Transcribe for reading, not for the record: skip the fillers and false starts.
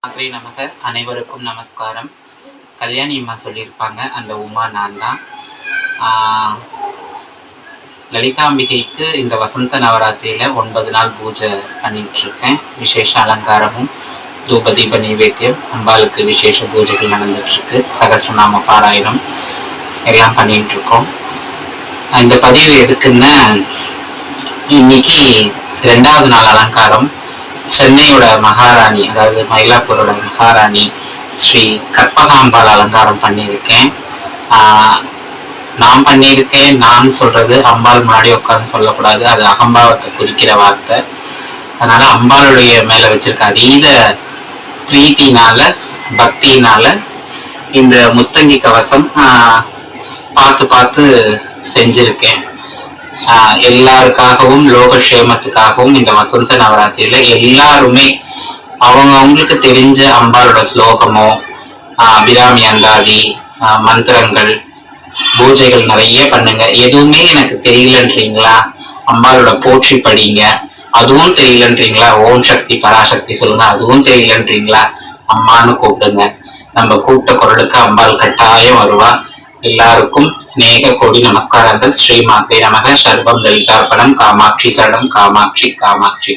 மாத்ரே நமக. அனைவருக்கும் நமஸ்காரம். கல்யாணி அம்மா சொல்லியிருப்பாங்க, அந்த உமா நான் தான். லலிதாம்பிகைக்கு இந்த வசந்த நவராத்திரியில் 9 நாள் பூஜை பண்ணிகிட்ருக்கேன். விசேஷ அலங்காரமும் தூபதீப நைவேத்தியம், அம்பாளுக்கு விசேஷ பூஜைகள் நடந்துகிட்ருக்கு. சகஸ்ரநாம பாராயணம் எல்லாம் பண்ணிகிட்ருக்கோம். இந்த பதிவு எதுக்குன்னா, இன்னைக்கு 2வது நாள் அலங்காரம். சென்னையோட மகாராணி, அதாவது மயிலாப்பூரோட மகாராணி ஸ்ரீ கற்பகாம்பாள் அலங்காரம் பண்ணியிருக்கேன். நான் பண்ணியிருக்கேன். நான் சொல்றது அம்பாள் முன்னாடி உட்காந்து சொல்லக்கூடாது, அது அகம்பாவத்தை குறிக்கிற வார்த்தை. அதனால அம்பாளுடைய மேல வச்சிருக்க அதீத பிரீத்தினால, பக்தினால இந்த முத்தங்கி கவசம் பார்த்து செஞ்சிருக்கேன். எல்லாருக்காகவும் லோகக்ஷேமத்துக்காகவும் இந்த வசந்த நவராத்திரியில எல்லாருமே அவங்களுக்கு தெரிஞ்ச அம்பாளோட ஸ்லோகமோ, அபிராமி அந்தாதி, மந்திரங்கள், பூஜைகள் நிறைய பண்ணுங்க. எதுவுமே எனக்கு தெரியலன்றீங்களா, அம்பாளோட போற்றி படிங்க. அதுவும் தெரியலன்றீங்களா, ஓம் சக்தி பராசக்தி சொல்லுங்க. அதுவும் தெரியலன்றீங்களா, அம்மான்னு கூப்பிடுங்க. நம்ம கூப்பிட்ட குரலுக்கு அம்பாள் கட்டாயம் வருவா. எல்லாருக்கும் நேக கோடி நமஸ்காரங்கள். ஸ்ரீ மாத்ரே நமக. சர்வம் லலிதார்ப்பணம். காமாட்சி சரணம். காமாட்சி காமாட்சி.